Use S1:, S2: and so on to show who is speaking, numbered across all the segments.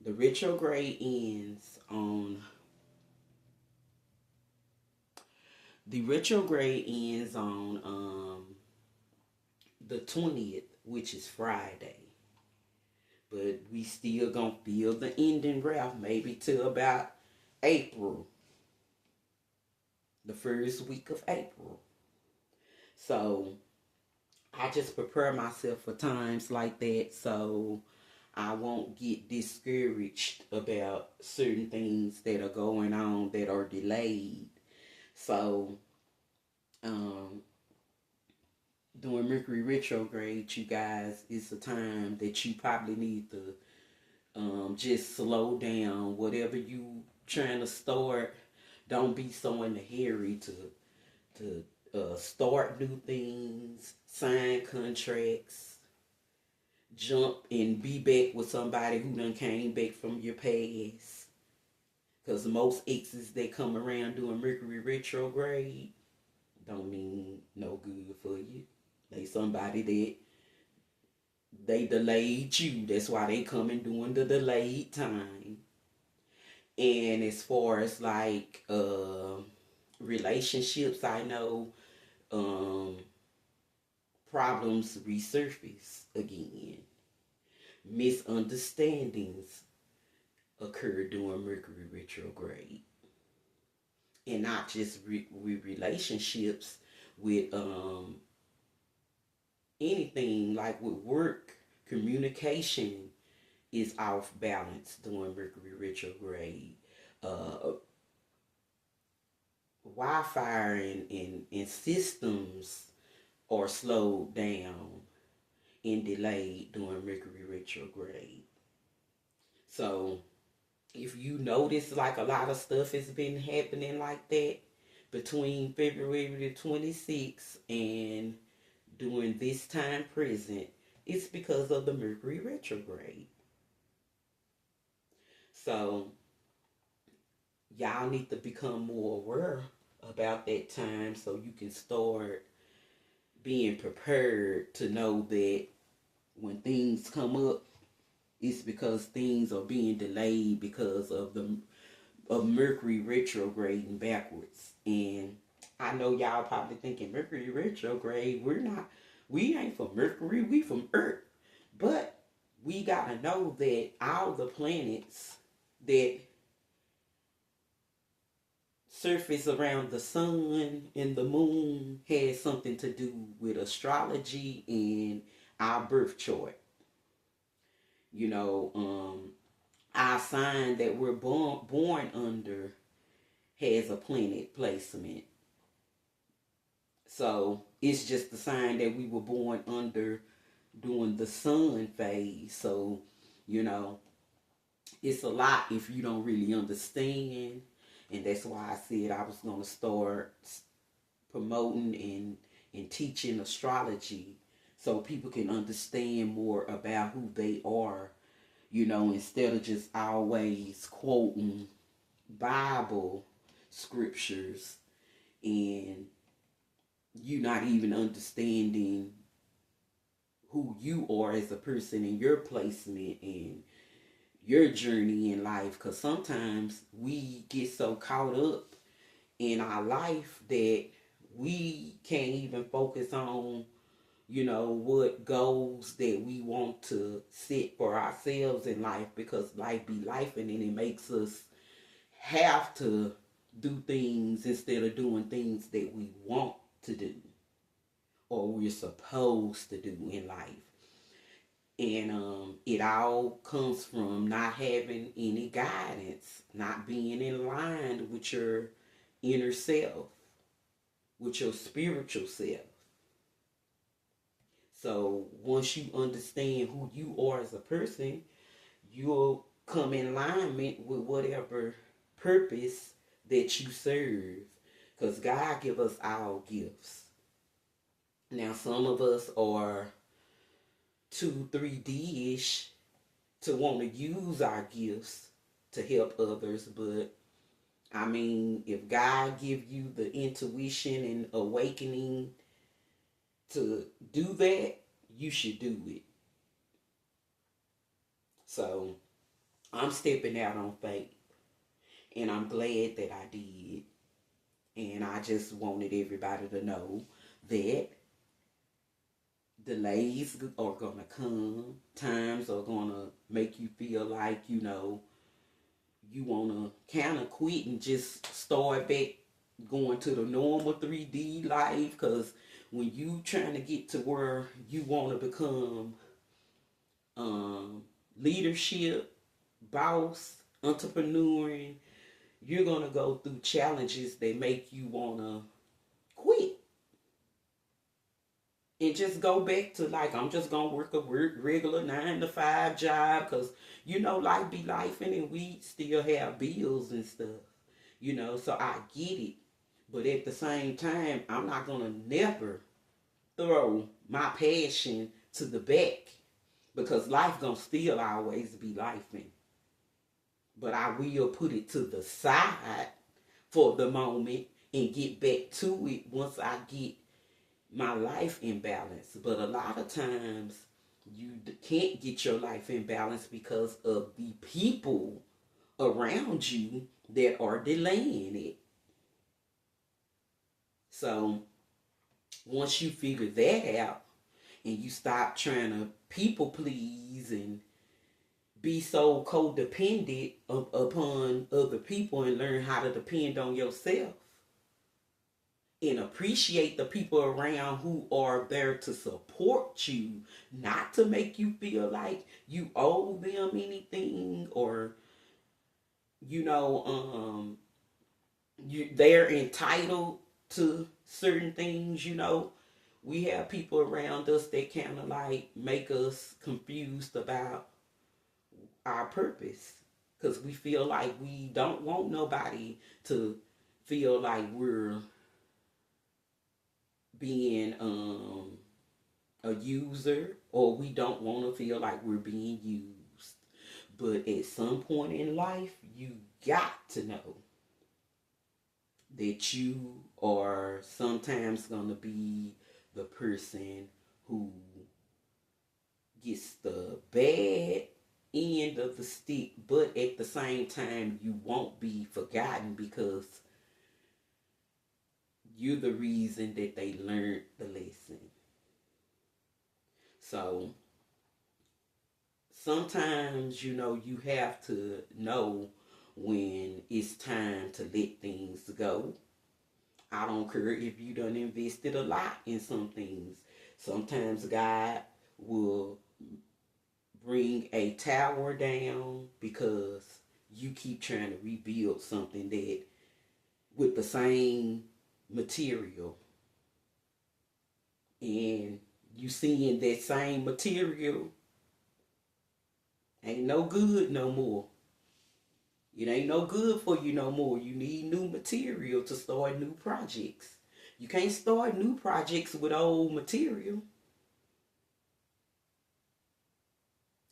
S1: The retrograde ends on the 20th, which is Friday. But we still gonna feel the ending wrath maybe till about April, the first week of April. So I just prepare myself for times like that so I won't get discouraged about certain things that are going on that are delayed. So, um, during Mercury retrograde, you guys, it's a time that you probably need to just slow down. Whatever you trying to start, don't be so in a hurry to start new things, sign contracts, jump and be back with somebody who done came back from your past. Because most exes that come around doing Mercury retrograde don't mean no good for you. They somebody that they delayed you. That's why they coming during the delayed time. And as far as like relationships, I know um, problems resurface again. Misunderstandings occur during Mercury retrograde, and not just with relationships, with anything like with work, communication is off balance during Mercury retrograde. Uh, Wi-Fi and systems are slowed down and delayed during Mercury retrograde. So if you notice like a lot of stuff has been happening like that between February the 26th and during this time present, it's because of the Mercury retrograde. So y'all need to become more aware about that time so you can start being prepared to know that when things come up, it's because things are being delayed because of Mercury retrograding backwards. And I know y'all probably thinking Mercury retrograde, we ain't from Mercury, we from Earth. But we gotta know that all the planets that surface around the sun and the moon has something to do with astrology and our birth chart. You know, our sign that we're born under has a planet placement. So it's just the sign that we were born under during the sun phase. So, you know, it's a lot if you don't really understand. And that's why I said I was going to start promoting and teaching astrology so people can understand more about who they are, you know, instead of just always quoting Bible scriptures and you not even understanding who you are as a person and your placement and your journey in life. Because sometimes we get so caught up in our life that we can't even focus on, you know, what goals that we want to set for ourselves in life because life be life and then it makes us have to do things instead of doing things that we want to do or we're supposed to do in life. And it all comes from not having any guidance, not being in line with your inner self, with your spiritual self. So once you understand who you are as a person, you'll come in alignment with whatever purpose that you serve. Because God give us all gifts. Now some of us are too 3D-ish to want to use our gifts to help others, but I mean, if God give you the intuition and awakening to do that, you should do it. So I'm stepping out on faith, and I'm glad that I did. And I just wanted everybody to know that delays are gonna come. Times are gonna make you feel like, you wanna kind of quit and just start back going to the normal 3D life. Because when you trying to get to where you want to become um, leadership, boss, entrepreneuring, you're gonna go through challenges that make you wanna quit and just go back to, like, I'm just gonna work a regular 9 to 5 job, because life be life, and we still have bills and stuff. So I get it, but at the same time, I'm not gonna never throw my passion to the back, because life gonna still always be life. But I will put it to the side for the moment and get back to it once I get my life in balance. But a lot of times you can't get your life in balance because of the people around you that are delaying it. So once you figure that out and you stop trying to people please and be so codependent upon other people, and learn how to depend on yourself and appreciate the people around who are there to support you, not to make you feel like you owe them anything, or you know they're entitled to certain things. We have people around us that kind of like make us confused about our purpose, because we feel like we don't want nobody to feel like we're being a user, or we don't want to feel like we're being used. But at some point in life, you got to know that you are sometimes going to be the person who gets the bad end of the stick, but at the same time, you won't be forgotten, because you're the reason that they learned the lesson. So sometimes, you have to know when it's time to let things go. I don't care if you done invested a lot in some things. Sometimes God will bring a tower down because you keep trying to rebuild something that with the same material, and you seeing that same material ain't no good no more. It ain't no good for you no more. You need new material to start new projects. You can't start new projects with old material.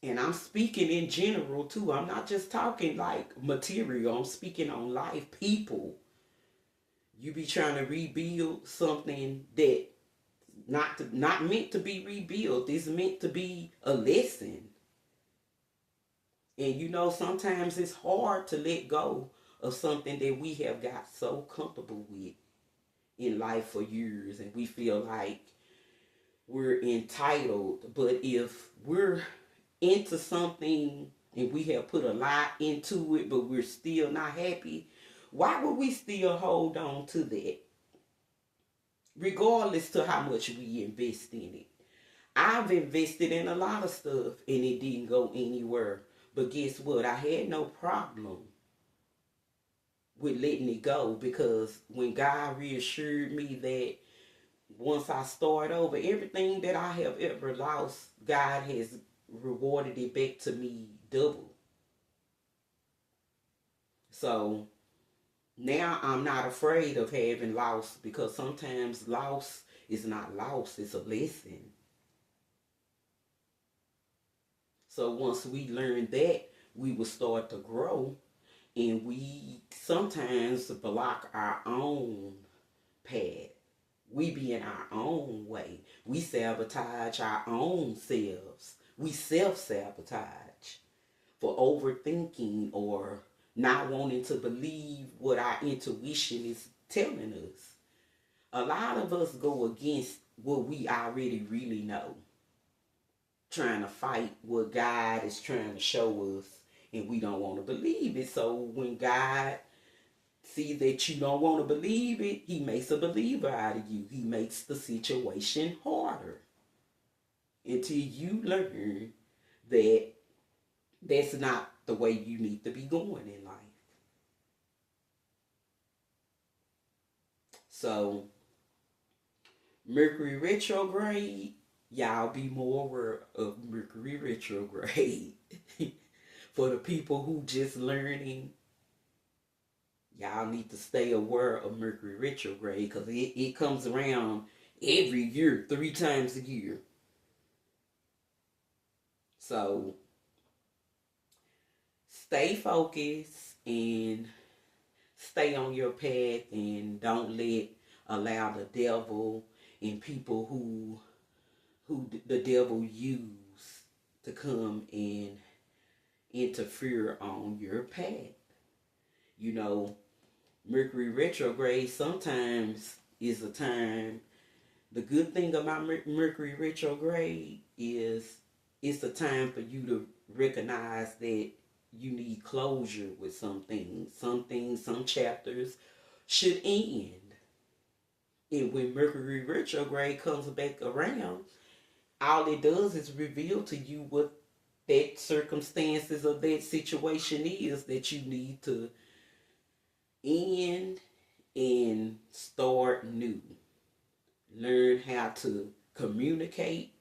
S1: And I'm speaking in general too. I'm not just talking like material. I'm speaking on life, people. You be trying to rebuild something that not meant to be rebuilt. It's meant to be a lesson. And sometimes it's hard to let go of something that we have got so comfortable with in life for years, and we feel like we're entitled. But if we're into something and we have put a lot into it, but we're still not happy, why would we still hold on to that? Regardless to how much we invest in it. I've invested in a lot of stuff and it didn't go anywhere. But guess what? I had no problem with letting it go, because when God reassured me that once I start over, everything that I have ever lost, God has rewarded it back to me double. So now I'm not afraid of having lost, because sometimes loss is not loss, it's a lesson. So once we learn that, we will start to grow, and we sometimes block our own path. We be in our own way. We sabotage our own selves. We self sabotage for overthinking or not wanting to believe what our intuition is telling us. A lot of us go against what we already really know, trying to fight what God is trying to show us, and we don't want to believe it. So when God sees that you don't want to believe it, he makes a believer out of you. He makes the situation harder until you learn that that's not the way you need to be going in life. So Mercury retrograde, y'all be more aware of Mercury retrograde. For the people who just learning, y'all need to stay aware of Mercury retrograde because it comes around every year, 3 times a year. So stay focused and stay on your path, and don't allow the devil and people who the devil use to come and interfere on your path. You know, Mercury retrograde sometimes is a time. The good thing about Mercury retrograde is it's a time for you to recognize that you need closure with some things. Some things, some chapters should end. And when Mercury retrograde comes back around, all it does is reveal to you what that circumstances of that situation is that you need to end and start new. Learn how to communicate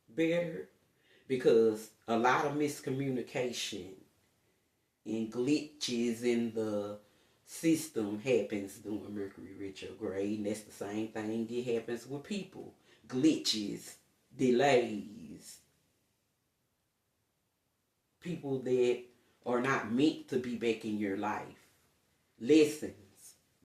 S1: better, because a lot of miscommunication and glitches in the system happens during Mercury retrograde, and that's the same thing that happens with people. Glitches, delays, people that are not meant to be back in your life. Listen,